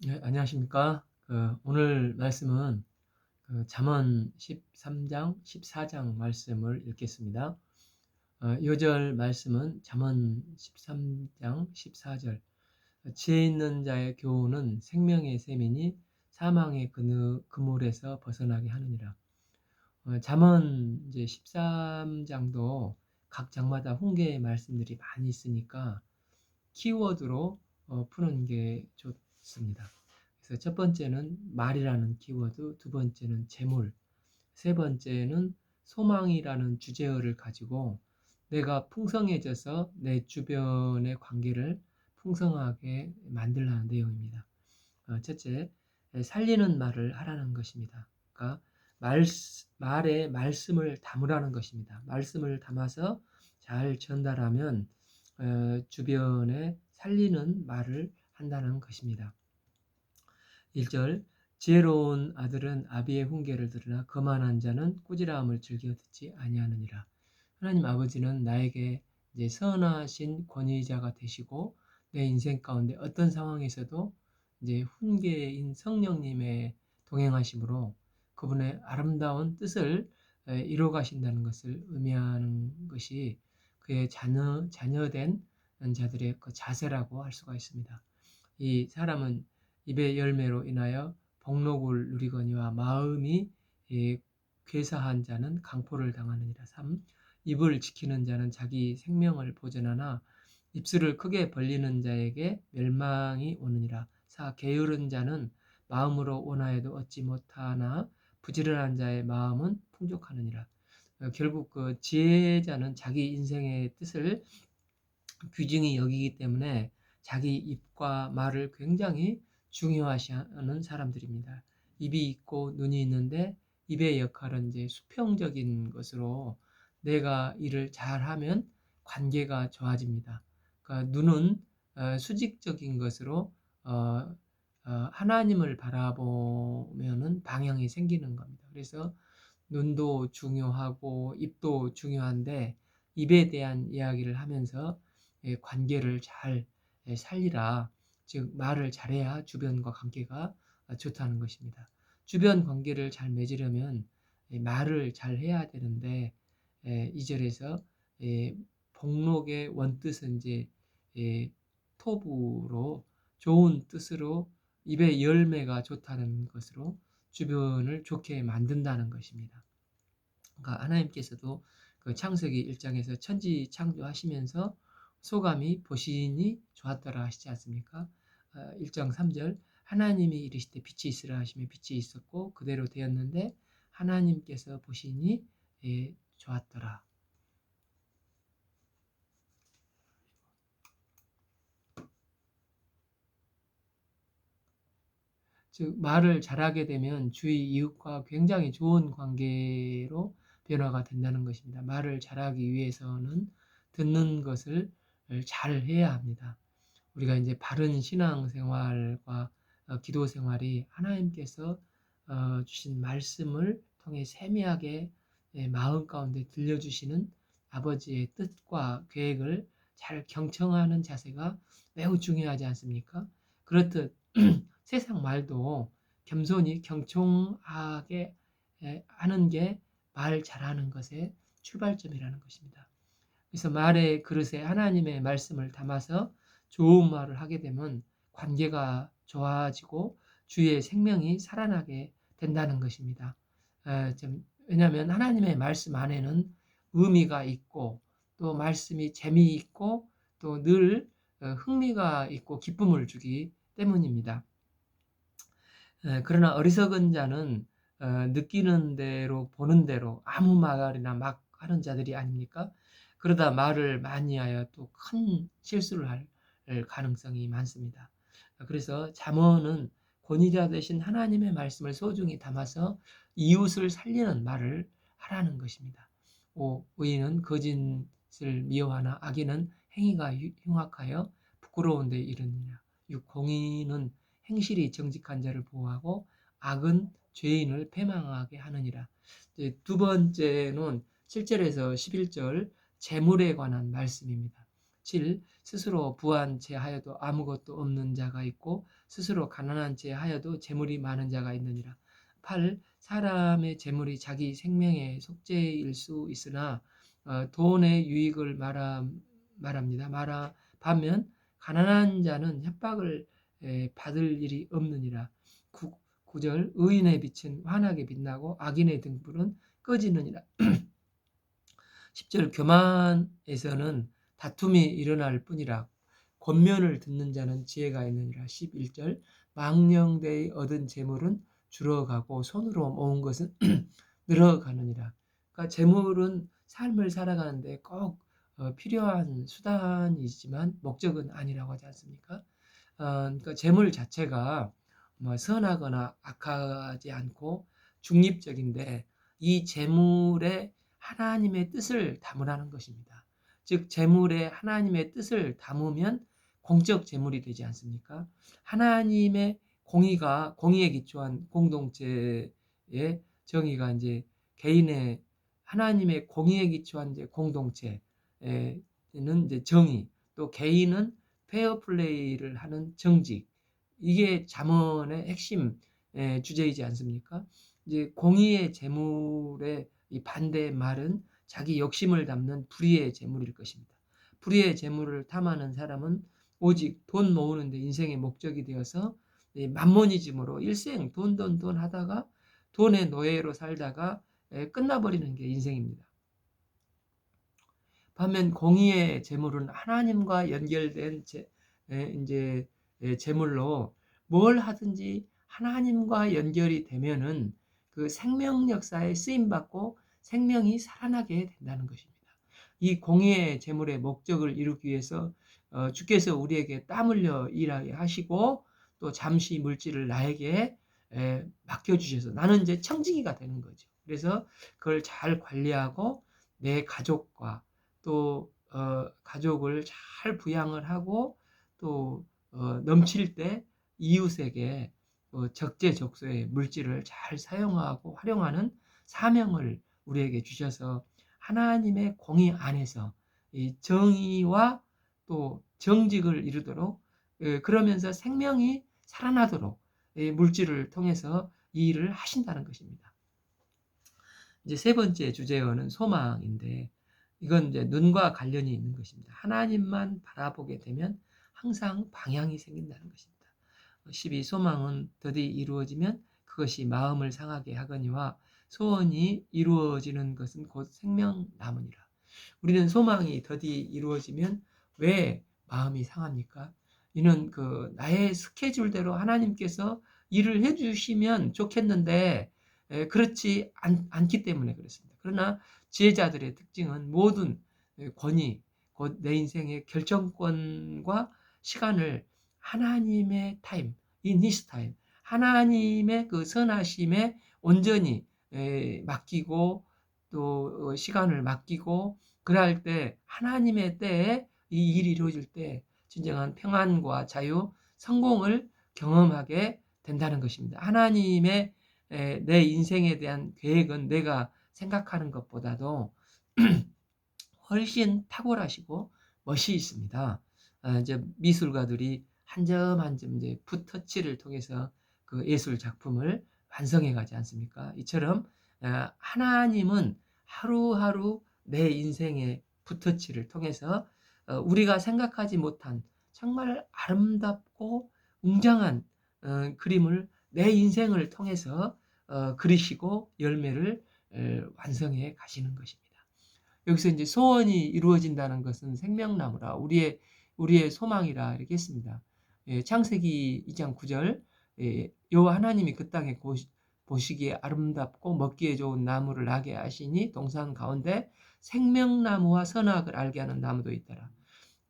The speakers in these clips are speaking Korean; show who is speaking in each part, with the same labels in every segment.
Speaker 1: 네, 안녕하십니까? 오늘 말씀은 잠언 13장, 14장 말씀을 읽겠습니다. 요절 말씀은 잠언 13장, 14절. 지혜 있는 자의 교훈은 생명의 셈이니 사망의 그물에서 벗어나게 하느니라. 잠언 이제 13장도 각 장마다 훈계의 말씀들이 많이 있으니까 키워드로 푸는 게 좋습니다. 그래서 첫 번째는 말이라는 키워드, 두 번째는 재물, 세 번째는 소망이라는 주제어를 가지고 내가 풍성해져서 내 주변의 관계를 풍성하게 만들라는 내용입니다. 첫째, 살리는 말을 하라는 것입니다. 그러니까 말에 말씀을 담으라는 것입니다. 말씀을 담아서 잘 전달하면 주변에 살리는 말을 한다는 것입니다. 1절, 지혜로운 아들은 아비의 훈계를 들으나 거만한 자는 꾸지람을 즐겨 듣지 아니하느니라. 하나님 아버지는 나에게 이제 선하신 권위자가 되시고 내 인생 가운데 어떤 상황에서도 이제 훈계인 성령님의 동행하심으로 그분의 아름다운 뜻을 이루어 가신다는 것을 의미하는 것이 그의 자녀된 자들의 그 자세라고 할 수가 있습니다. 이 사람은 입의 열매로 인하여 복록을 누리거니와 마음이 괴사한 자는 강포를 당하느니라. 3. 입을 지키는 자는 자기 생명을 보전하나 입술을 크게 벌리는 자에게 멸망이 오느니라. 4. 게으른 자는 마음으로 원하여도 얻지 못하나 부지런한 자의 마음은 풍족하느니라. 결국 그 지혜자는 자기 인생의 뜻을 귀중히 여기기 때문에 자기 입과 말을 굉장히 중요시하는 사람들입니다. 입이 있고 눈이 있는데 입의 역할은 이제 수평적인 것으로 내가 일을 잘하면 관계가 좋아집니다. 그러니까 눈은 수직적인 것으로 하나님을 바라보면은 방향이 생기는 겁니다. 그래서 눈도 중요하고 입도 중요한데 입에 대한 이야기를 하면서 관계를 잘 살리라. 즉 말을 잘해야 주변과 관계가 좋다는 것입니다. 주변 관계를 잘 맺으려면 말을 잘 해야 되는데 2절에서 복록의 원뜻은 이제 토부로 좋은 뜻으로 입의 열매가 좋다는 것으로 주변을 좋게 만든다는 것입니다. 그러니까 하나님께서도 그 창세기 1장에서 천지 창조하시면서 소감이 보시니 좋았더라 하시지 않습니까? 1장 3절 하나님이 이르시되 빛이 있으라 하시며 빛이 있었고 그대로 되었는데 하나님께서 보시니 좋았더라. 즉 말을 잘하게 되면 주위 이웃과 굉장히 좋은 관계로 변화가 된다는 것입니다. 말을 잘하기 위해서는 듣는 것을 잘 해야 합니다. 우리가 이제 바른 신앙생활과 기도 생활이 하나님께서 주신 말씀을 통해 세미하게 마음 가운데 들려주시는 아버지의 뜻과 계획을 잘 경청하는 자세가 매우 중요하지 않습니까? 그렇듯 세상 말도 겸손히 경청하게 하는 게 말 잘하는 것의 출발점이라는 것입니다. 그래서 말의 그릇에 하나님의 말씀을 담아서 좋은 말을 하게 되면 관계가 좋아지고 주의 생명이 살아나게 된다는 것입니다. 왜냐하면 하나님의 말씀 안에는 의미가 있고 또 말씀이 재미있고 또 늘 흥미가 있고 기쁨을 주기 때문입니다. 그러나 어리석은 자는 느끼는 대로 보는 대로 아무 말이나 막 하는 자들이 아닙니까? 그러다 말을 많이 하여 또 큰 실수를 할 가능성이 많습니다. 그래서 잠언은 권위자 되신 하나님의 말씀을 소중히 담아서 이웃을 살리는 말을 하라는 것입니다. 5. 의인은 거짓을 미워하나 악인은 행위가 흉악하여 부끄러운 데 이르느니라. 6. 공의는 행실이 정직한 자를 보호하고 악은 죄인을 패망하게 하느니라. 두 번째는 7절에서 11절 재물에 관한 말씀입니다. 7. 스스로 부한 채 하여도 아무것도 없는 자가 있고 스스로 가난한 채 하여도 재물이 많은 자가 있느니라. 8. 사람의 재물이 자기 생명의 속죄일 수 있으나 돈의 유익을 말합니다. 반면 가난한 자는 협박을 받을 일이 없느니라. 9절 의인의 빛은 환하게 빛나고 악인의 등불은 꺼지느니라. 10절 교만에서는 다툼이 일어날 뿐이라 권면을 듣는 자는 지혜가 있느니라. 11절 망령되이 얻은 재물은 줄어가고 손으로 모은 것은 늘어가느니라. 그러니까 재물은 삶을 살아가는데 꼭 필요한 수단이지만 목적은 아니라고 하지 않습니까? 그러니까 재물 자체가 뭐 선하거나 악하지 않고 중립적인데 이 재물에 하나님의 뜻을 담으라는 것입니다. 즉 재물에 하나님의 뜻을 담으면 공적 재물이 되지 않습니까? 하나님의 공의에 기초한 공동체의 정의가 이제 개인의 하나님의 공의에 기초한 이제 공동체는 이제 정의, 또 개인은 페어플레이를 하는 정직, 이게 잠언의 핵심 주제이지 않습니까? 이제 공의의 재물의 이 반대의 말은 자기 욕심을 담는 불의의 재물일 것입니다. 불의의 재물을 탐하는 사람은 오직 돈 모으는 데 인생의 목적이 되어서 만모니즘으로 일생 돈 하다가 돈의 노예로 살다가 끝나버리는 게 인생입니다. 반면 공의의 재물은 하나님과 연결된 이제 재물로 뭘 하든지 하나님과 연결이 되면은 그 생명 역사에 쓰임 받고 생명이 살아나게 된다는 것입니다. 이 공의의 재물의 목적을 이루기 위해서 주께서 우리에게 땀 흘려 일하게 하시고 또 잠시 물질을 나에게 맡겨주셔서 나는 이제 청지기가 되는 거죠. 그래서 그걸 잘 관리하고 내 가족과 또 가족을 잘 부양을 하고 또 넘칠 때 이웃에게 적재적소의 물질을 잘 사용하고 활용하는 사명을 우리에게 주셔서 하나님의 공의 안에서 이 정의와 또 정직을 이루도록 그러면서 생명이 살아나도록 물질을 통해서 이 일을 하신다는 것입니다. 이제 세 번째 주제어는 소망인데 이건 이제 눈과 관련이 있는 것입니다. 하나님만 바라보게 되면 항상 방향이 생긴다는 것입니다. 12. 소망은 더디 이루어지면 그것이 마음을 상하게 하거니와 소원이 이루어지는 것은 곧 생명나무니라. 우리는 소망이 더디 이루어지면 왜 마음이 상합니까? 이는 그 나의 스케줄대로 하나님께서 일을 해주시면 좋겠는데 그렇지 않기 때문에 그렇습니다. 그러나 지혜자들의 특징은 모든 권위, 곧 내 인생의 결정권과 시간을 하나님의 타임, in his time, 하나님의 그 선하심에 온전히 맡기고 또 시간을 맡기고 그럴 때 하나님의 때에 이 일이 이루어질 때 진정한 평안과 자유, 성공을 경험하게 된다는 것입니다. 하나님의 내 인생에 대한 계획은 내가 생각하는 것보다도 훨씬 탁월하시고 멋이 있습니다. 이제 미술가들이 한 점 한 점 이제 붓터치를 통해서 그 예술 작품을 완성해 가지 않습니까? 이처럼 하나님은 하루하루 내 인생의 붓터치를 통해서 우리가 생각하지 못한 정말 아름답고 웅장한 그림을 내 인생을 통해서 그리시고 열매를 완성해 가시는 것입니다. 여기서 이제 소원이 이루어진다는 것은 생명나무라 우리의 소망이라 이렇게 했습니다. 창세기 2장 9절 여호와 하나님이 그 땅에 보시기에 아름답고 먹기에 좋은 나무를 나게 하시니 동산 가운데 생명나무와 선악을 알게 하는 나무도 있더라.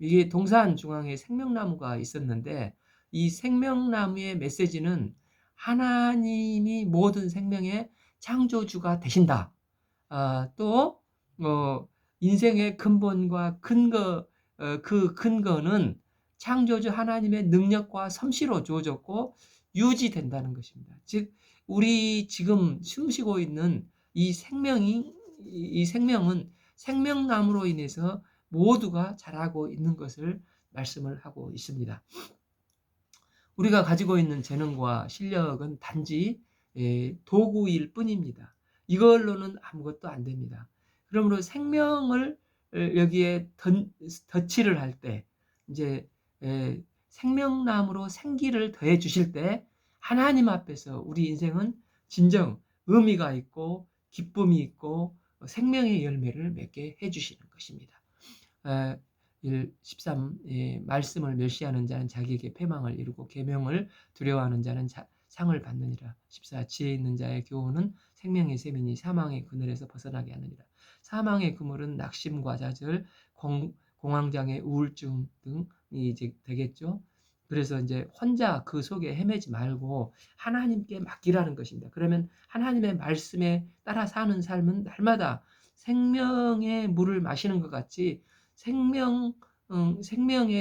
Speaker 1: 이게 동산 중앙에 생명나무가 있었는데 이 생명나무의 메시지는 하나님이 모든 생명의 창조주가 되신다. 또 인생의 근본과 근거, 그 근거는 창조주 하나님의 능력과 섭씨로 주어졌고 유지된다는 것입니다. 즉 우리 지금 숨쉬고 있는 이 생명은 생명나무로 인해서 모두가 잘하고 있는 것을 말씀을 하고 있습니다. 우리가 가지고 있는 재능과 실력은 단지 도구일 뿐입니다. 이걸로는 아무것도 안 됩니다. 그러므로 생명을 여기에 덧칠을 할 때, 이제 생명나무로 생기를 더해 주실 때 하나님 앞에서 우리 인생은 진정 의미가 있고 기쁨이 있고 생명의 열매를 맺게 해 주시는 것입니다. 13 말씀을 멸시하는 자는 자기에게 패망을 이루고 계명을 두려워하는 자는 상을 받느니라. 14 지혜 있는 자의 교훈은 생명의 샘이니 사망의 그늘에서 벗어나게 하느니라. 사망의 그물은 낙심과 좌절, 공황장애, 우울증 등이 이제 되겠죠. 그래서 이제 혼자 그 속에 헤매지 말고 하나님께 맡기라는 것입니다. 그러면 하나님의 말씀에 따라 사는 삶은 날마다 생명의 물을 마시는 것 같이 생명의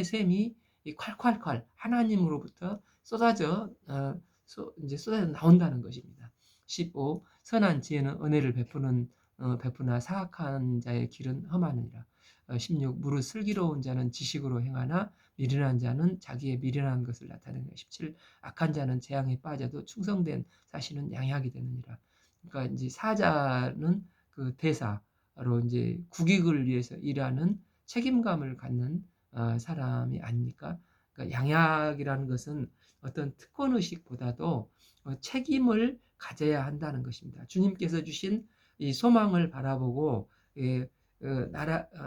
Speaker 1: 샘이 콸콸콸 하나님으로부터 이제 쏟아져 나온다는 것입니다. 15 선한 지혜는 은혜를 베푸나 사악한 자의 길은 험하느니라. 16 무릇 슬기로운 자는 지식으로 행하나 미련한 자는 자기의 미련한 것을 나타내느니라. 17 악한 자는 재앙에 빠져도 충성된 사실은 양약이 되느니라. 그러니까 이제 사자는 그 대사로 이제 국익을 위해서 일하는 책임감을 갖는 사람이 아닙니까? 그러니까 양약이라는 것은 어떤 특권의식보다도 책임을 가져야 한다는 것입니다. 주님께서 주신 이 소망을 바라보고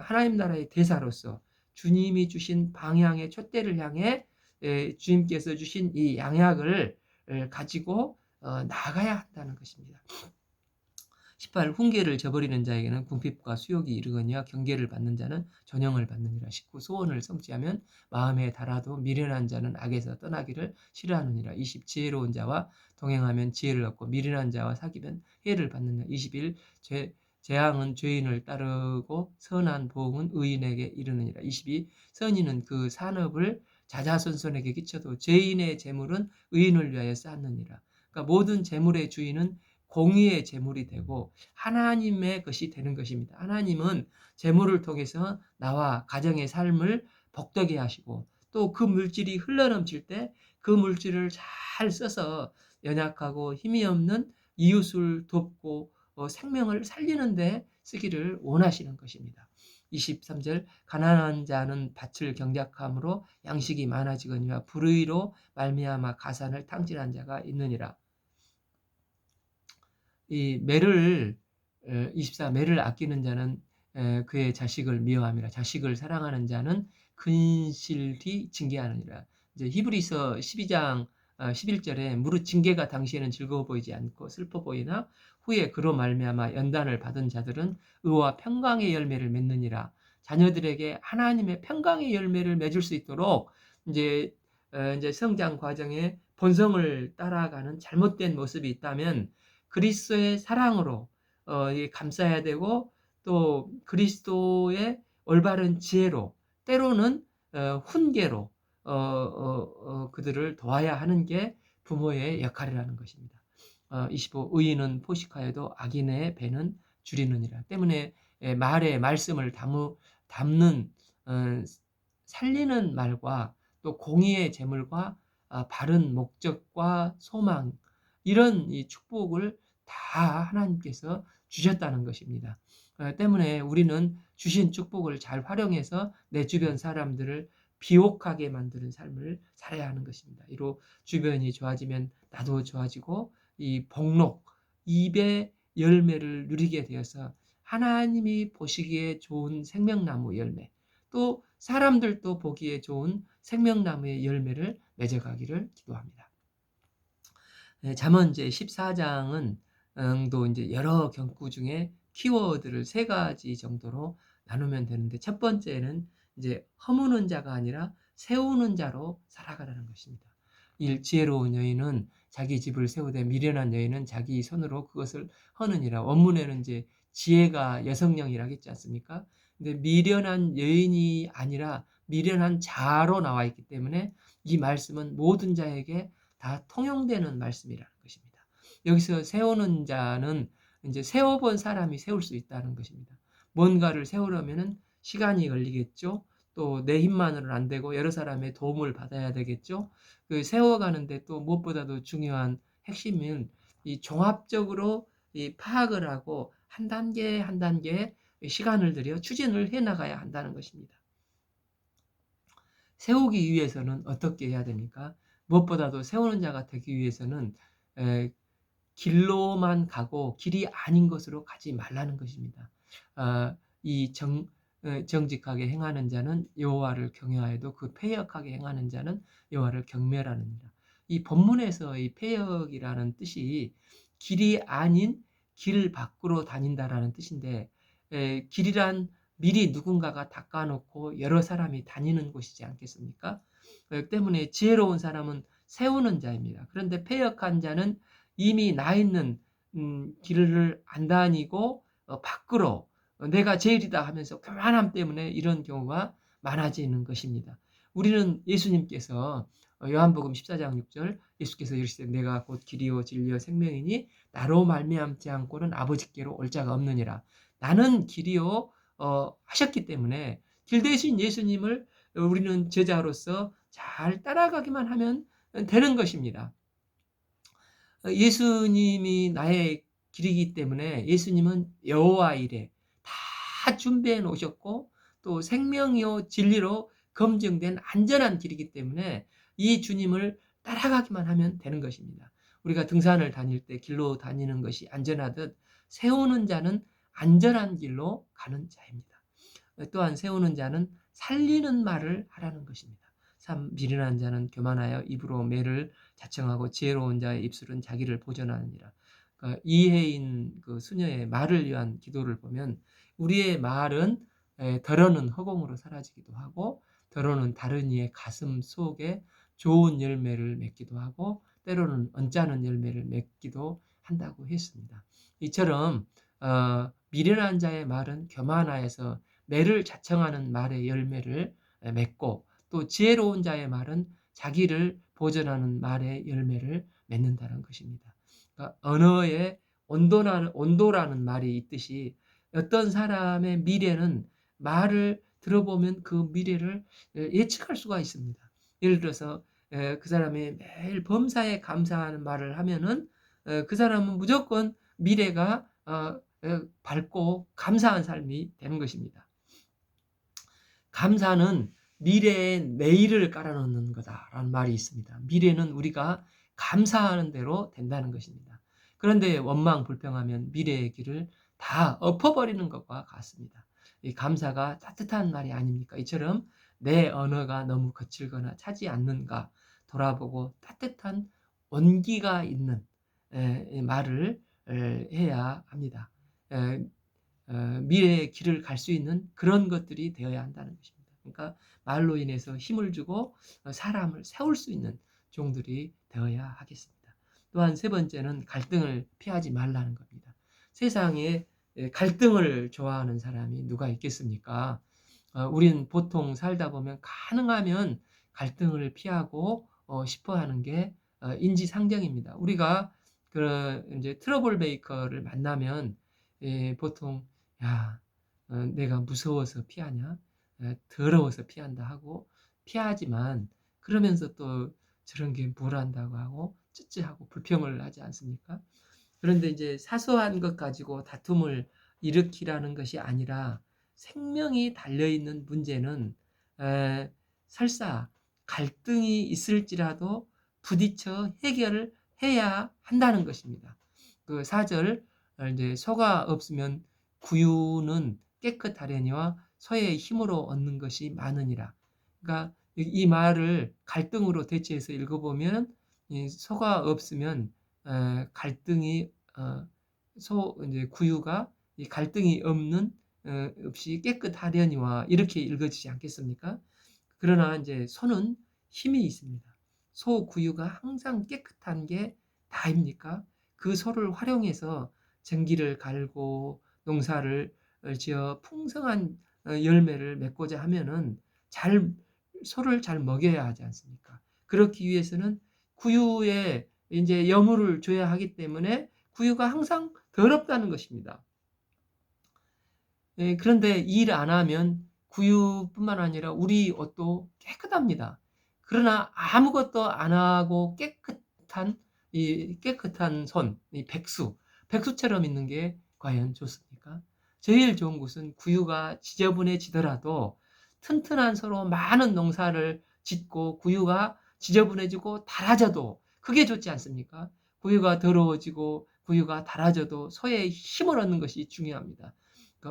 Speaker 1: 하나님 나라의 대사로서 주님이 주신 방향의 촛대를 향해 주님께서 주신 이 양약을 가지고 나가야 한다는 것입니다. 18 훈계를 저버리는 자에게는 궁핍과 수욕이 이르거니와 경계를 받는 자는 전형을 받느니라. 19 소원을 성취하면 마음에 달아도 미련한 자는 악에서 떠나기를 싫어하느니라. 20 지혜로운 자와 동행하면 지혜를 얻고 미련한 자와 사귀면 해를 받느니라. 21 재앙은 죄인을 따르고 선한 보응은 의인에게 이르느니라. 22 선인은 그 산업을 자자손손에게 끼쳐도 죄인의 재물은 의인을 위하여 쌓느니라. 그러니까 모든 재물의 주인은 공의의 재물이 되고 하나님의 것이 되는 것입니다. 하나님은 재물을 통해서 나와 가정의 삶을 복되게 하시고 또 그 물질이 흘러넘칠 때 그 물질을 잘 써서 연약하고 힘이 없는 이웃을 돕고 생명을 살리는 데 쓰기를 원하시는 것입니다. 23절 가난한 자는 밭을 경작함으로 양식이 많아지거니와 불의로 말미암아 가산을 탕진한 자가 있느니라. 이 매를 24 매를 아끼는 자는 그의 자식을 미워함이라. 자식을 사랑하는 자는 근실히 징계하느니라. 이제 히브리서 12장 11절에 무릇 징계가 당시에는 즐거워 보이지 않고 슬퍼 보이나 후에 그로 말미암아 연단을 받은 자들은 의와 평강의 열매를 맺느니라. 자녀들에게 하나님의 평강의 열매를 맺을 수 있도록 이제 성장 과정에 본성을 따라가는 잘못된 모습이 있다면 그리스도의 사랑으로 감싸야 되고 또 그리스도의 올바른 지혜로 때로는 훈계로 그들을 도와야 하는 게 부모의 역할이라는 것입니다. 25 의인은 포식하여도 악인의 배는 줄이느니라. 때문에 말에 말씀을 담는 살리는 말과 또 공의의 재물과 바른 목적과 소망 이런 이 축복을 다 하나님께서 주셨다는 것입니다. 때문에 우리는 주신 축복을 잘 활용해서 내 주변 사람들을 비옥하게 만드는 삶을 살아야 하는 것입니다. 이로 주변이 좋아지면 나도 좋아지고 이 복록, 입의 열매를 누리게 되어서 하나님이 보시기에 좋은 생명나무 열매, 또 사람들도 보기에 좋은 생명나무의 열매를 맺어가기를 기도합니다. 잠언 이제 14장은 또 이제 여러 경구 중에 키워드를 세 가지 정도로 나누면 되는데 첫 번째는 이제 허무는 자가 아니라 세우는 자로 살아가라는 것입니다. 지혜로운 여인은 자기 집을 세우되 미련한 여인은 자기 손으로 그것을 허느니라. 원문에는 이제 지혜가 여성령이라겠지 않습니까? 근데 미련한 여인이 아니라 미련한 자로 나와 있기 때문에 이 말씀은 모든 자에게 다 통용되는 말씀이라는 것입니다. 여기서 세우는 자는 이제 세워본 사람이 세울 수 있다는 것입니다. 뭔가를 세우려면은 시간이 걸리겠죠. 또 내 힘만으로는 안 되고 여러 사람의 도움을 받아야 되겠죠. 그 세워가는데 또 무엇보다도 중요한 핵심은 이 종합적으로 이 파악을 하고 한 단계 한 단계 시간을 들여 추진을 해 나가야 한다는 것입니다. 세우기 위해서는 어떻게 해야 됩니까? 무엇보다도 세우는 자가 되기 위해서는 에, 길로만 가고 길이 아닌 것으로 가지 말라는 것입니다. 이 정직하게 행하는 자는 여호와를 경외하여도 그 패역하게 행하는 자는 여호와를 경멸하느니라. 이 본문에서 이 패역이라는 뜻이 길이 아닌 길 밖으로 다닌다라는 뜻인데, 길이란 미리 누군가가 닦아놓고 여러 사람이 다니는 곳이지 않겠습니까? 그렇기 때문에 지혜로운 사람은 세우는 자입니다. 그런데 패역한 자는 이미 나 있는 길을 안 다니고 밖으로 내가 제일이다 하면서 교만함 때문에 이런 경우가 많아지는 것입니다. 우리는 예수님께서 요한복음 14장 6절 예수께서 이르시되 내가 곧 길이요 진리요 생명이니 나로 말미암지 않고는 아버지께로 올 자가 없느니라. 나는 길이요 하셨기 때문에 길 대신 예수님을 우리는 제자로서 잘 따라가기만 하면 되는 것입니다. 예수님이 나의 길이기 때문에 예수님은 여호와 이레 다 준비해 놓으셨고 또 생명이요 진리로 검증된 안전한 길이기 때문에 이 주님을 따라가기만 하면 되는 것입니다. 우리가 등산을 다닐 때 길로 다니는 것이 안전하듯 세우는 자는 안전한 길로 가는 자입니다. 또한 세우는 자는 살리는 말을 하라는 것입니다. 미련한 자는 교만하여 입으로 매를 자청하고 지혜로운 자의 입술은 자기를 보전하느니라. 그러니까 이해인 그 수녀의 말을 위한 기도를 보면 우리의 말은 더러는 허공으로 사라지기도 하고 더러는 다른 이의 가슴 속에 좋은 열매를 맺기도 하고 때로는 언짢은 열매를 맺기도 한다고 했습니다. 이처럼 미련한 자의 말은 교만하여서 매를 자청하는 말의 열매를 맺고 또 지혜로운 자의 말은 자기를 보전하는 말의 열매를 맺는다는 것입니다. 그러니까 언어의 온도라는 말이 있듯이 어떤 사람의 미래는 말을 들어보면 그 미래를 예측할 수가 있습니다. 예를 들어서 그 사람이 매일 범사에 감사하는 말을 하면은 그 사람은 무조건 미래가 밝고 감사한 삶이 되는 것입니다. 감사는 미래의 내일을 깔아놓는 거다라는 말이 있습니다. 미래는 우리가 감사하는 대로 된다는 것입니다. 그런데 원망 불평하면 미래의 길을 다 엎어버리는 것과 같습니다. 이 감사가 따뜻한 말이 아닙니까? 이처럼 내 언어가 너무 거칠거나 차지 않는가 돌아보고 따뜻한 온기가 있는 말을 해야 합니다. 미래의 길을 갈 수 있는 그런 것들이 되어야 한다는 것입니다. 그러니까 말로 인해서 힘을 주고 사람을 세울 수 있는 종들이 되어야 하겠습니다. 또한 세 번째는 갈등을 피하지 말라는 겁니다. 세상에 갈등을 좋아하는 사람이 누가 있겠습니까? 우리는 보통 살다 보면 가능하면 갈등을 피하고 싶어 하는 게 인지상정입니다. 우리가 그 이제 트러블 메이커를 만나면 보통 야, 내가 무서워서 피하냐? 더러워서 피한다 하고 피하지만 그러면서 또 저런 게 뭘 한다고 하고 찌찌하고 불평을 하지 않습니까? 그런데 이제 사소한 것 가지고 다툼을 일으키라는 것이 아니라 생명이 달려있는 문제는 설사 갈등이 있을지라도 부딪혀 해결을 해야 한다는 것입니다. 그 4절 이제 소가 없으면 구유는 깨끗하려니와 소의 힘으로 얻는 것이 많으니라. 그러니까 이 말을 갈등으로 대체해서 읽어보면 소가 없으면 갈등이 이제 구유가 이 갈등이 없는 없이 깨끗하려니와 이렇게 읽어지지 않겠습니까? 그러나 이제 소는 힘이 있습니다. 소 구유가 항상 깨끗한 게 다입니까? 그 소를 활용해서 전기를 갈고 농사를 지어 풍성한 열매를 맺고자 하면은 소를 잘 먹여야 하지 않습니까? 그렇기 위해서는 구유에 이제 여물을 줘야 하기 때문에 구유가 항상 더럽다는 것입니다. 그런데 일 안 하면 구유뿐만 아니라 우리 옷도 깨끗합니다. 그러나 아무것도 안 하고 깨끗한 손, 이 백수처럼 있는 게 과연 좋습니까? 제일 좋은 것은 구유가 지저분해지더라도 튼튼한 서로 많은 농사를 짓고 구유가 지저분해지고 닳아져도 그게 좋지 않습니까? 구유가 더러워지고 구유가 닳아져도 소의 힘을 얻는 것이 중요합니다.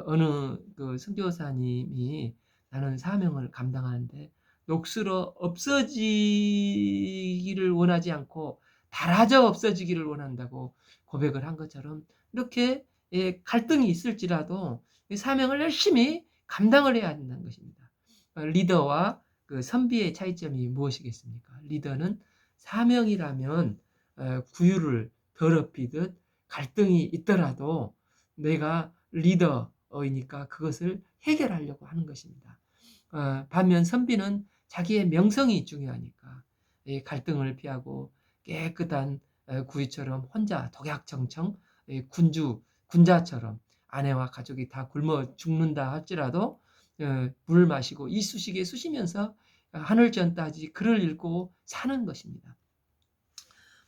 Speaker 1: 어느 그 선교사님이 나는 사명을 감당하는데 녹슬어 없어지기를 원하지 않고 닳아져 없어지기를 원한다고 고백을 한 것처럼 이렇게 갈등이 있을지라도 사명을 열심히 감당을 해야 한다는 것입니다. 리더와 그 선비의 차이점이 무엇이겠습니까? 리더는 사명이라면 구유를 더럽히듯 갈등이 있더라도 내가 리더이니까 그것을 해결하려고 하는 것입니다. 반면 선비는 자기의 명성이 중요하니까 갈등을 피하고 깨끗한 구유처럼 혼자 독약청청 군자처럼 아내와 가족이 다 굶어 죽는다 할지라도 물 마시고 이쑤시개 쑤시면서 하늘전 따지 글을 읽고 사는 것입니다.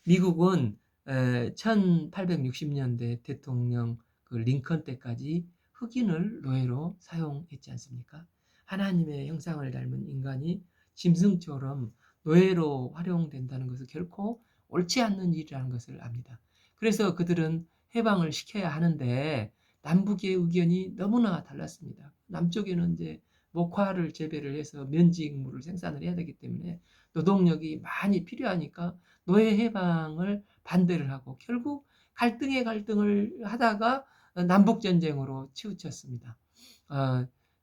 Speaker 1: 미국은 1860년대 대통령 그 링컨 때까지 흑인을 노예로 사용했지 않습니까? 하나님의 형상을 닮은 인간이 짐승처럼 노예로 활용된다는 것은 결코 옳지 않는 일이라는 것을 압니다. 그래서 그들은 해방을 시켜야 하는데 남북의 의견이 너무나 달랐습니다. 남쪽에는 이제 목화를 재배를 해서 면직물을 생산을 해야 되기 때문에 노동력이 많이 필요하니까 노예 해방을 반대를 하고 결국 갈등을 하다가 남북 전쟁으로 치우쳤습니다.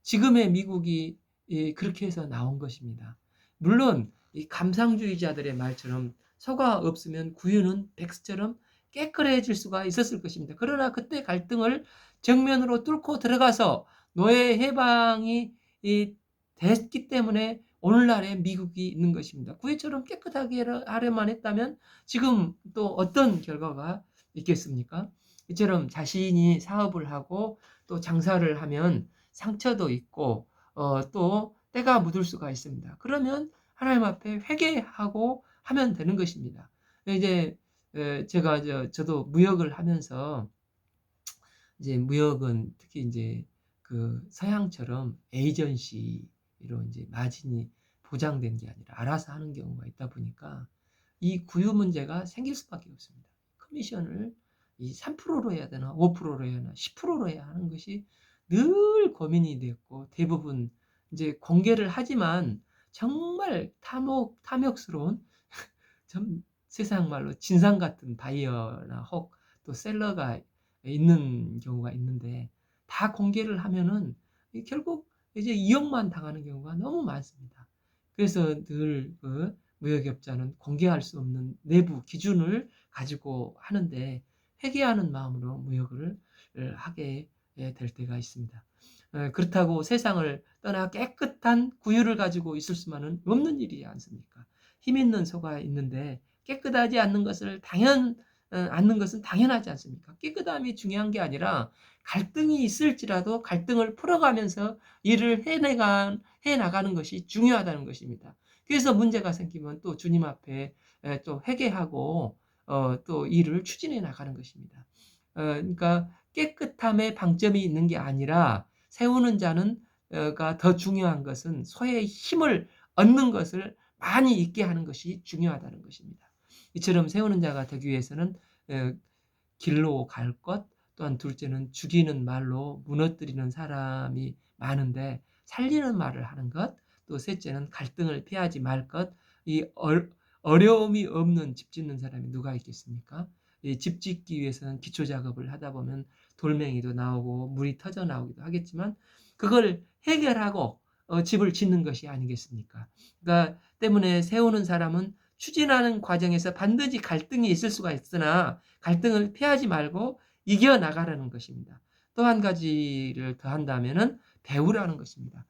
Speaker 1: 지금의 미국이 그렇게 해서 나온 것입니다. 물론 이 감상주의자들의 말처럼 소가 없으면 구유는 백수처럼 깨끗해질 수가 있었을 것입니다. 그러나 그때 갈등을 정면으로 뚫고 들어가서 노예 해방이 됐기 때문에 오늘날의 미국이 있는 것입니다. 구유처럼 깨끗하게 하려만 했다면 지금 또 어떤 결과가 있겠습니까? 이처럼 자신이 사업을 하고 또 장사를 하면 상처도 있고 또 때가 묻을 수가 있습니다. 그러면 하나님 앞에 회개하고 하면 되는 것입니다. 이제 제가 저도 무역을 하면서 이제 무역은 특히 이제 그 서양처럼 에이전시로 이제 마진이 보장된 게 아니라 알아서 하는 경우가 있다 보니까 이 구유 문제가 생길 수밖에 없습니다. 커미션을 이 3%로 해야 되나 5%로 해야 하나 10%로 해야 하는 것이 늘 고민이 됐고 대부분 이제 공개를 하지만 정말 탐욕스러운 참 세상 말로 진상 같은 바이어나 혹 또 셀러가 있는 경우가 있는데 다 공개를 하면은 결국 이제 이용만 당하는 경우가 너무 많습니다. 그래서 늘 그 무역업자는 공개할 수 없는 내부 기준을 가지고 하는데 회개하는 마음으로 무역을 하게 될 때가 있습니다. 그렇다고 세상을 떠나 깨끗한 구유를 가지고 있을 수만은 없는 일이지 않습니까? 힘 있는 소가 있는데 깨끗하지 않는 것은 당연하지 않습니까? 깨끗함이 중요한 게 아니라 갈등이 있을지라도 갈등을 풀어가면서 일을 해나가는 것이 중요하다는 것입니다. 그래서 문제가 생기면 또 주님 앞에 또 회개하고 또 일을 추진해 나가는 것입니다. 그러니까 깨끗함에 방점이 있는 게 아니라 세우는 자는가 더 중요한 것은 소의 힘을 얻는 것을 많이 있게 하는 것이 중요하다는 것입니다. 이처럼 세우는 자가 되기 위해서는 길로 갈 것, 또한 둘째는 죽이는 말로 무너뜨리는 사람이 많은데 살리는 말을 하는 것, 또 셋째는 갈등을 피하지 말 것. 이 어려움이 없는 집 짓는 사람이 누가 있겠습니까? 이 집 짓기 위해서는 기초 작업을 하다 보면 돌멩이도 나오고 물이 터져 나오기도 하겠지만 그걸 해결하고 집을 짓는 것이 아니겠습니까? 그러니까 때문에 세우는 사람은 추진하는 과정에서 반드시 갈등이 있을 수가 있으나 갈등을 피하지 말고 이겨나가라는 것입니다. 또 한 가지를 더한다면은 배우라는 것입니다.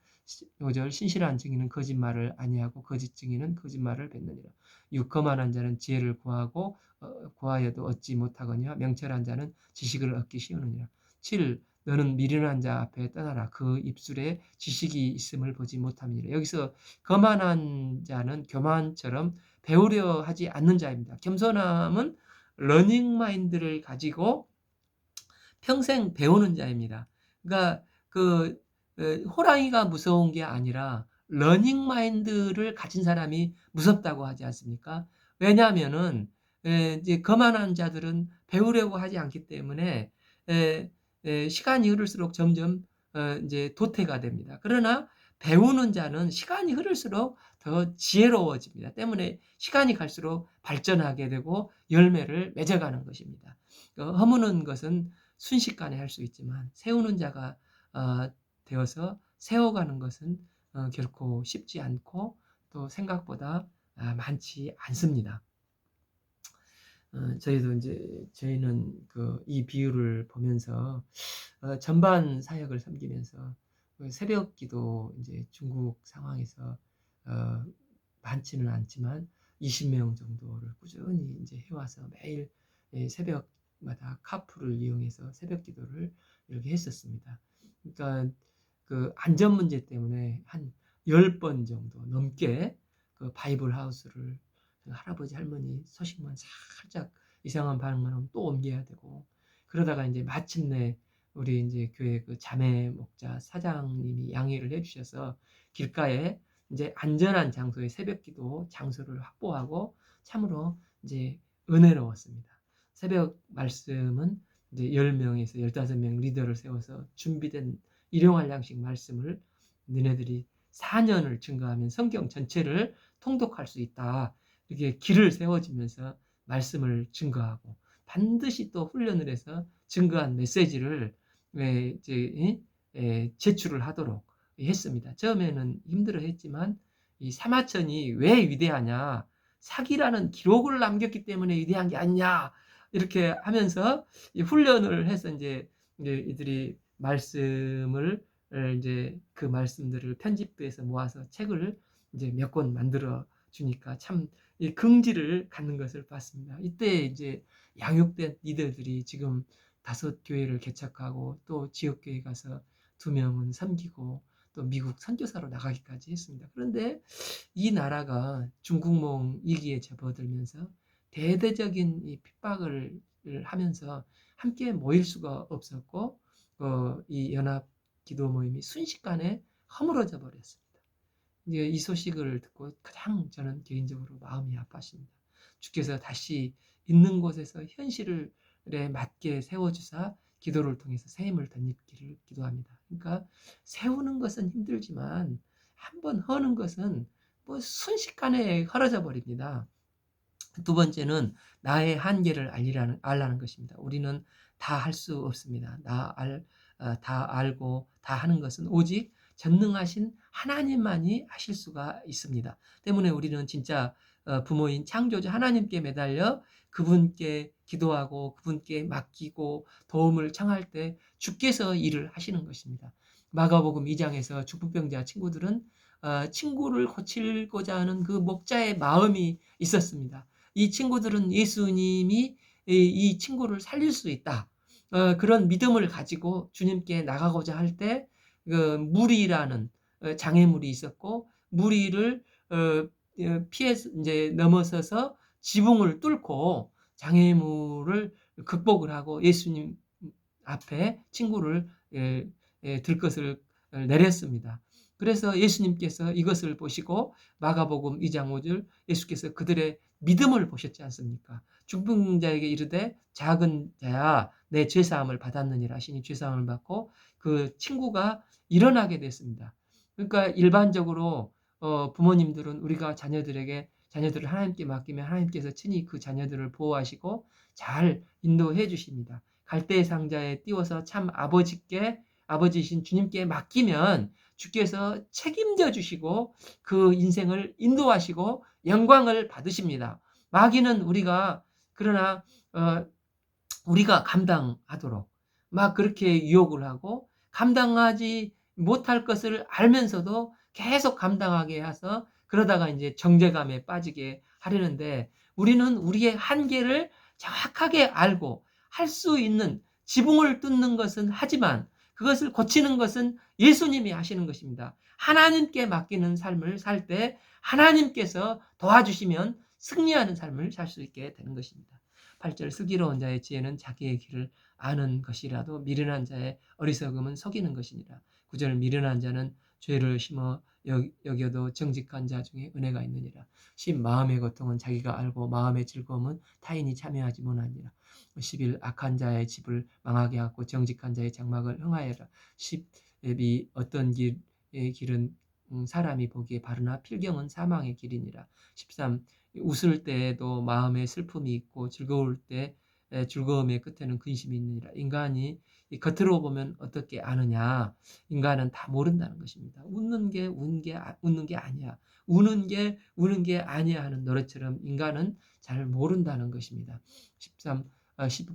Speaker 1: 5절 신실한 증인은 거짓말을 아니하고 거짓 증인은 거짓말을 뱉느니라. 6 거만한 자는 지혜를 구하여도 얻지 못하거니와 명철한 자는 지식을 얻기 쉬우느니라. 7 너는 미련한 자 앞에 떠나라. 그 입술에 지식이 있음을 보지 못함이니라. 여기서 거만한 자는 교만처럼 배우려 하지 않는 자입니다. 겸손함은 러닝 마인드를 가지고 평생 배우는 자입니다. 그러니까 그 호랑이가 무서운 게 아니라 러닝 마인드를 가진 사람이 무섭다고 하지 않습니까? 왜냐하면은 이제 거만한 자들은 배우려고 하지 않기 때문에 시간이 흐를수록 점점 이제 도태가 됩니다. 그러나 배우는 자는 시간이 흐를수록 더 지혜로워집니다. 때문에 시간이 갈수록 발전하게 되고 열매를 맺어가는 것입니다. 허무는 것은 순식간에 할 수 있지만 세우는 자가 되어서 세워가는 것은 결코 쉽지 않고 또 생각보다 많지 않습니다. 저희도 이제 저희는 이 비유를 보면서 전반 사역을 섬기면서 새벽 기도 이제 중국 상황에서 많지는 않지만 20명 정도를 꾸준히 이제 해와서 매일 새벽마다 카풀을 이용해서 새벽 기도를 이렇게 했었습니다. 그러니까 그 안전 문제 때문에 한 10번 정도 넘게 그 바이블 하우스를 할아버지 할머니 소식만 살짝 이상한 반응만 하면 또 옮겨야 되고, 그러다가 이제 마침내 우리 이제 교회 그 자매 목자 사장님이 양해를 해주셔서 길가에 이제 안전한 장소에 새벽기도 장소를 확보하고 참으로 이제 은혜로웠습니다. 새벽 말씀은 이제 10명에서 15명 리더를 세워서 준비된 일용할 양식 말씀을 너네들이 4년을 증거하면 성경 전체를 통독할 수 있다. 이렇게 길을 세워지면서 말씀을 증거하고 반드시 또 훈련을 해서 증거한 메시지를 이제 제출을 하도록 했습니다. 처음에는 힘들어 했지만 이 사마천이 왜 위대하냐? 사기라는 기록을 남겼기 때문에 위대한 게 아니냐? 이렇게 하면서 훈련을 해서 이제 이들이 말씀을 이제 그 말씀들을 편집해서 모아서 책을 이제 몇 권 만들어 주니까 참 긍지를 갖는 것을 봤습니다. 이때 이제 양육된 리더들이 지금 5교회를 개척하고 또 지역교회 가서 2명은 섬기고 또 미국 선교사로 나가기까지 했습니다. 그런데 이 나라가 중국몽 위기에 접어들면서 대대적인 이 핍박을 하면서 함께 모일 수가 없었고 이 연합 기도 모임이 순식간에 허물어져 버렸습니다. 이제 이 소식을 듣고 가장 저는 개인적으로 마음이 아팠습니다. 주께서 다시 있는 곳에서 현실에 맞게 세워주사 기도를 통해서 새 힘을 덧입기를 기도합니다. 그러니까 세우는 것은 힘들지만 한번 허는 것은 뭐 순식간에 헐어져 버립니다. 두 번째는 나의 한계를 알라는 것입니다. 우리는 다 할 수 없습니다. 다 알고 다 하는 것은 오직 전능하신 하나님만이 하실 수가 있습니다. 때문에 우리는 진짜 부모인 창조주 하나님께 매달려 그분께 기도하고 그분께 맡기고 도움을 청할 때 주께서 일을 하시는 것입니다. 마가복음 2장에서 중풍병자 친구들은 친구를 고치고자 하는 그 목자의 마음이 있었습니다. 이 친구들은 예수님이 이 친구를 살릴 수 있다. 그런 믿음을 가지고 주님께 나가고자 할 때 무리라는 장애물이 있었고 무리를 피해 이제 넘어서서 지붕을 뚫고 장애물을 극복을 하고 예수님 앞에 친구를 들것을 내렸습니다. 그래서 예수님께서 이것을 보시고 마가복음 2장 5절 예수께서 그들의 믿음을 보셨지 않습니까? 중풍자에게 이르되 작은 자야 내 죄사함을 받았느니라 하시니 죄사함을 받고 그 친구가 일어나게 됐습니다. 그러니까 일반적으로 부모님들은 우리가 자녀들을 하나님께 맡기면 하나님께서 친히 그 자녀들을 보호하시고 잘 인도해 주십니다. 갈대의 상자에 띄워서 참 아버지이신 주님께 맡기면 주께서 책임져 주시고 그 인생을 인도하시고 영광을 받으십니다. 마귀는 그러나 우리가 감당하도록 막 그렇게 유혹을 하고 감당하지 못할 것을 알면서도 계속 감당하게 해서 그러다가 이제 정죄감에 빠지게 하려는데 우리는 우리의 한계를 정확하게 알고 할 수 있는 지붕을 뚫는 것은 하지만 그것을 고치는 것은 예수님이 하시는 것입니다. 하나님께 맡기는 삶을 살 때 하나님께서 도와주시면 승리하는 삶을 살 수 있게 되는 것입니다. 8절 슬기로운 자의 지혜는 자기의 길을 아는 것이라도 미련한 자의 어리석음은 속이는 것이니라. 9절 미련한 자는 죄를 심어 여겨도 정직한 자 중에 은혜가 있느니라. 10 마음의 고통은 자기가 알고 마음의 즐거움은 타인이 참여하지 못하니라. 11 악한 자의 집을 망하게 하고 정직한 자의 장막을 흥하여라. 12 어떤 길은 사람이 보기에 바르나 필경은 사망의 길이니라. 13 웃을 때에도 마음에 슬픔이 있고 즐거울 때 즐거움의 끝에는 근심이 있느니라. 인간이 겉으로 보면 어떻게 아느냐? 인간은 다 모른다는 것입니다. 웃는 게 웃는 게 아니야. 우는 게 아니야 하는 노래처럼 인간은 잘 모른다는 것입니다. 13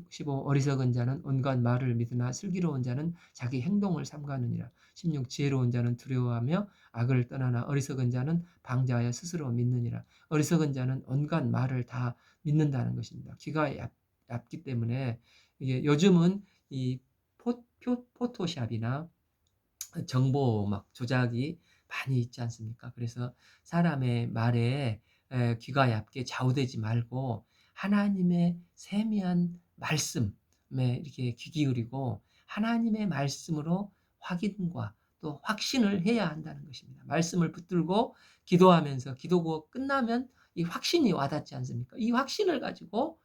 Speaker 1: 15 어리석은 자는 온갖 말을 믿으나 슬기로운 자는 자기 행동을 삼가느니라. 16 지혜로운 자는 두려워하며 악을 떠나나 어리석은 자는 방자하여 스스로 믿느니라. 어리석은 자는 온갖 말을 다 믿는다는 것입니다. 귀가 얇기 때문에 이게 요즘은 이 포토샵이나 정보 막 조작이 많이 있지 않습니까? 그래서 사람의 말에 귀가 얇게 좌우되지 말고 하나님의 세미한 말씀에 이렇게 귀 기울이고 하나님의 말씀으로 확인과 또 확신을 해야 한다는 것입니다. 말씀을 붙들고 기도하면서 기도가 끝나면 이 확신이 와닿지 않습니까? 이 확신을 가지고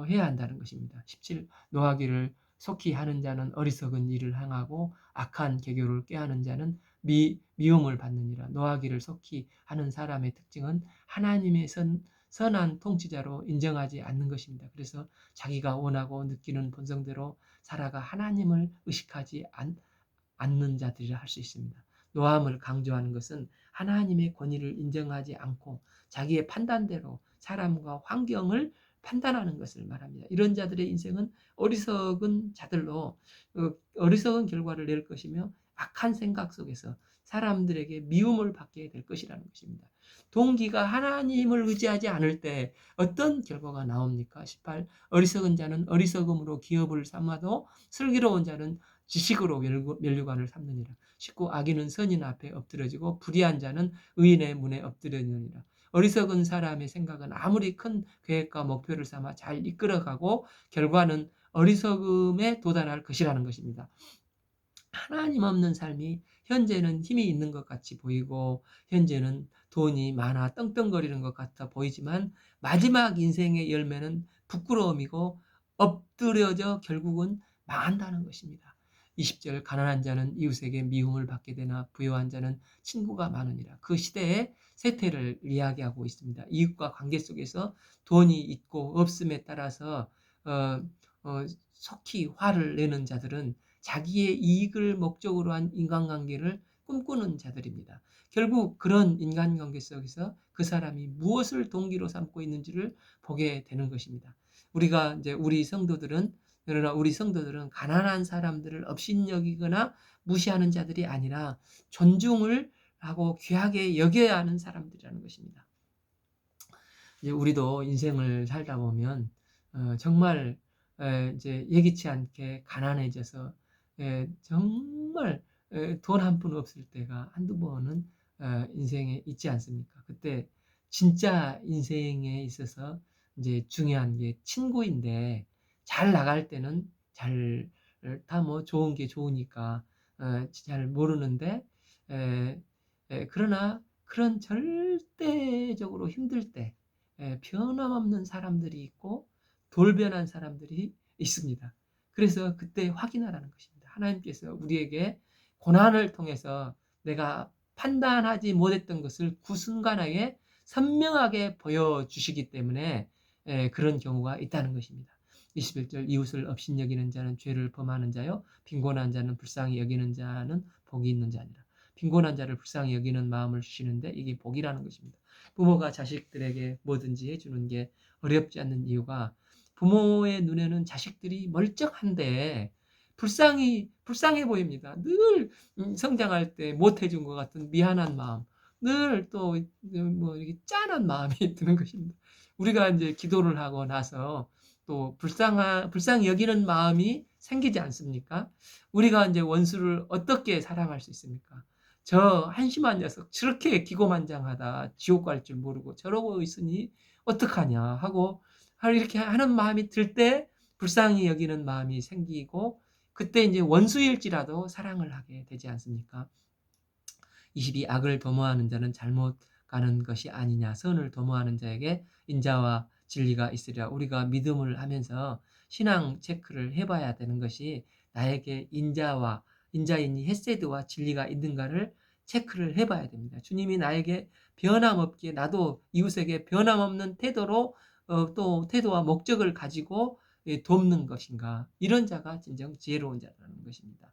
Speaker 1: 해야 한다는 것입니다. 17 노하기를 속히 하는 자는 어리석은 일을 행하고 악한 계교를 꾀하는 자는 미움을 받느니라. 노하기를 속히 하는 사람의 특징은 하나님의 선한 통치자로 인정하지 않는 것입니다. 그래서 자기가 원하고 느끼는 본성대로 살아가 하나님을 의식하지 않는 자들이라 할 수 있습니다. 노함을 강조하는 것은 하나님의 권위를 인정하지 않고 자기의 판단대로 사람과 환경을 판단하는 것을 말합니다. 이런 자들의 인생은 어리석은 자들로 어리석은 결과를 낼 것이며 악한 생각 속에서 사람들에게 미움을 받게 될 것이라는 것입니다. 동기가 하나님을 의지하지 않을 때 어떤 결과가 나옵니까? 18 어리석은 자는 어리석음으로 기업을 삼아도 슬기로운 자는 지식으로 면류관을 삼느니라. 19 악인은 선인 앞에 엎드려지고 불의한 자는 의인의 문에 엎드려느니라. 어리석은 사람의 생각은 아무리 큰 계획과 목표를 삼아 잘 이끌어가고 결과는 어리석음에 도달할 것이라는 것입니다. 하나님 없는 삶이 현재는 힘이 있는 것 같이 보이고 현재는 돈이 많아 떵떵거리는 것 같아 보이지만 마지막 인생의 열매는 부끄러움이고 엎드려져 결국은 망한다는 것입니다. 20절 가난한 자는 이웃에게 미움을 받게 되나 부유한 자는 친구가 많으니라. 그 시대의 세태를 이야기하고 있습니다. 이웃과 관계 속에서 돈이 있고 없음에 따라서 속히 화를 내는 자들은 자기의 이익을 목적으로 한 인간관계를 꿈꾸는 자들입니다. 결국 그런 인간관계 속에서 그 사람이 무엇을 동기로 삼고 있는지를 보게 되는 것입니다. 우리가 이제 그러나 우리 성도들은 가난한 사람들을 업신여기거나 무시하는 자들이 아니라 존중을 하고 귀하게 여겨야 하는 사람들이라는 것입니다. 이제 우리도 인생을 살다 보면 정말 이제 예기치 않게 가난해져서 정말 돈 한 푼 없을 때가 한두 번은 인생에 있지 않습니까? 그때 진짜 인생에 있어서 이제 중요한 게 친구인데 잘 나갈 때는 잘 다 뭐 좋은 게 좋으니까 잘 모르는데 그러나 그런 절대적으로 힘들 때 변함없는 사람들이 있고 돌변한 사람들이 있습니다. 그래서 그때 확인하라는 것입니다. 하나님께서 우리에게 고난을 통해서 내가 판단하지 못했던 것을 그 순간에 선명하게 보여주시기 때문에 그런 경우가 있다는 것입니다. 21절 이웃을 업신여기는 자는 죄를 범하는 자요 빈곤한 자는 불쌍히 여기는 자는 복이 있는 자니라. 빈곤한 자를 불쌍히 여기는 마음을 주시는데 이게 복이라는 것입니다. 부모가 자식들에게 뭐든지 해주는 게 어렵지 않는 이유가 부모의 눈에는 자식들이 멀쩡한데 불쌍해 보입니다. 늘 성장할 때 못 해준 것 같은 미안한 마음, 늘 또 뭐 이렇게 짠한 마음이 드는 것입니다. 우리가 이제 기도를 하고 나서 또 불쌍히 여기는 마음이 생기지 않습니까? 우리가 이제 원수를 어떻게 사랑할 수 있습니까? 저 한심한 녀석 저렇게 기고만장하다 지옥 갈 줄 모르고 저러고 있으니 어떡하냐 하고 이렇게 하는 마음이 들 때 불쌍히 여기는 마음이 생기고 그때 이제 원수일지라도 사랑을 하게 되지 않습니까? 22 악을 도모하는 자는 잘못 가는 것이 아니냐. 선을 도모하는 자에게 인자와 진리가 있으리라. 우리가 믿음을 하면서 신앙 체크를 해봐야 되는 것이 나에게 인자이니 헤세드와 진리가 있는가를 체크를 해봐야 됩니다. 주님이 나에게 변함없게 나도 이웃에게 변함없는 태도로 또 태도와 목적을 가지고 돕는 것인가. 이런 자가 진정 지혜로운 자라는 것입니다.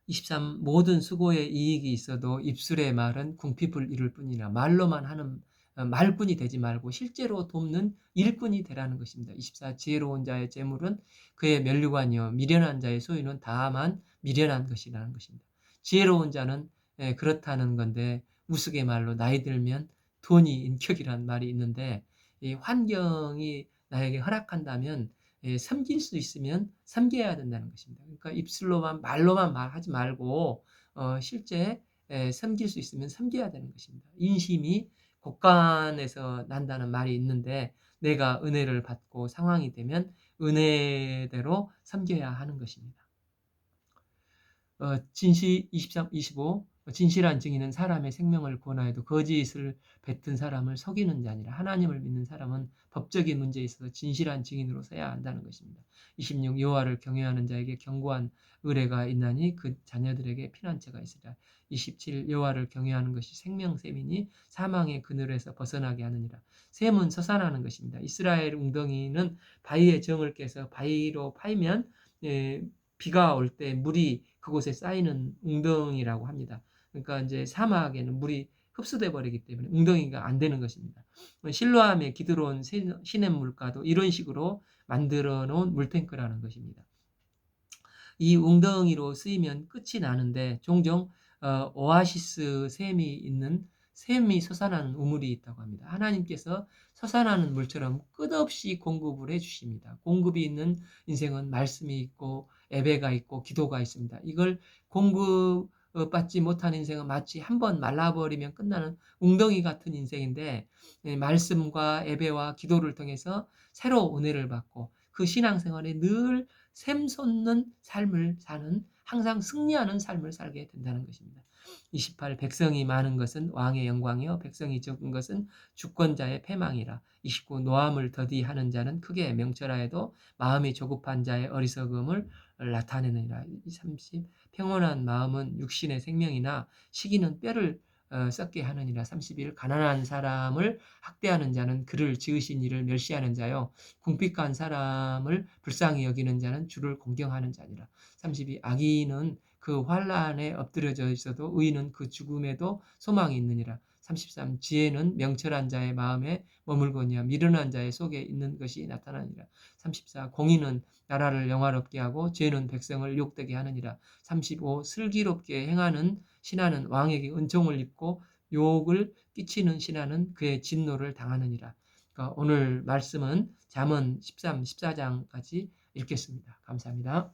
Speaker 1: 23 모든 수고에 이익이 있어도 입술의 말은 궁핍을 이룰 뿐이라. 말로만 하는 말꾼이 되지 말고 실제로 돕는 일꾼이 되라는 것입니다. 24 지혜로운 자의 재물은 그의 면류관이요 미련한 자의 소유는 다만 미련한 것이라는 것입니다. 지혜로운 자는 그렇다는 건데 우스갯말로 나이 들면 돈이 인격이라는 말이 있는데 이 환경이 나에게 허락한다면 섬길 수 있으면 섬겨야 된다는 것입니다. 그러니까 입술로만 말로만 말하지 말고 실제 섬길 수 있으면 섬겨야 되는 것입니다. 인심이 곳간에서 난다는 말이 있는데 내가 은혜를 받고 상황이 되면 은혜대로 섬겨야 하는 것입니다. 진시 23, 25 진실한 증인은 사람의 생명을 구원하여도 거짓을 뱉은 사람을 속이는 자니라. 하나님을 믿는 사람은 법적인 문제에 있어서 진실한 증인으로 서야 한다는 것입니다. 26 여호와를 경외하는 자에게 견고한 의뢰가 있나니 그 자녀들에게 피난처가 있으리라. 27 여호와를 경외하는 것이 생명샘이니 사망의 그늘에서 벗어나게 하느니라. 샘은 솟아나는 것입니다. 이스라엘 웅덩이는 바위의 정을 깨서 바위로 파이면 비가 올 때 물이 그곳에 쌓이는 웅덩이라고 합니다. 그러니까 이제 사막에는 물이 흡수돼 버리기 때문에 웅덩이가 안 되는 것입니다. 실로암의 기드론 시냇물가도 이런 식으로 만들어 놓은 물탱크라는 것입니다. 이 웅덩이로 쓰이면 끝이 나는데 종종 오아시스 샘이 솟아나는 우물이 있다고 합니다. 하나님께서 솟아나는 물처럼 끝없이 공급을 해주십니다. 공급이 있는 인생은 말씀이 있고 예배가 있고 기도가 있습니다. 이걸 공급받지 못한 인생은 마치 한번 말라버리면 끝나는 웅덩이 같은 인생인데 말씀과 예배와 기도를 통해서 새로 은혜를 받고 그 신앙생활에 늘 샘솟는 삶을 사는 항상 승리하는 삶을 살게 된다는 것입니다. 28 백성이 많은 것은 왕의 영광이요 백성이 적은 것은 주권자의 패망이라. 29 노함을 더디하는 자는 크게 명철하여도 마음이 조급한 자의 어리석음을 나타내느니라. 30 평온한 마음은 육신의 생명이나 시기는 뼈를 썩게 하느니라. 31 가난한 사람을 학대하는 자는 그를 지으신 이를 멸시하는 자요 궁핍한 사람을 불쌍히 여기는 자는 주를 공경하는 자니라. 32 악인은 그 환난에 엎드려져 있어도 의인은 그 죽음에도 소망이 있느니라. 33 지혜는 명철한 자의 마음에 머물거니와 미련한 자의 속에 있는 것이 나타나니라. 34 공의는 나라를 영화롭게 하고 죄는 백성을 욕되게 하느니라. 35 슬기롭게 행하는 신하는 왕에게 은총을 입고 욕을 끼치는 신하는 그의 진노를 당하느니라. 그러니까 오늘 말씀은 잠언 13, 14장까지 읽겠습니다. 감사합니다.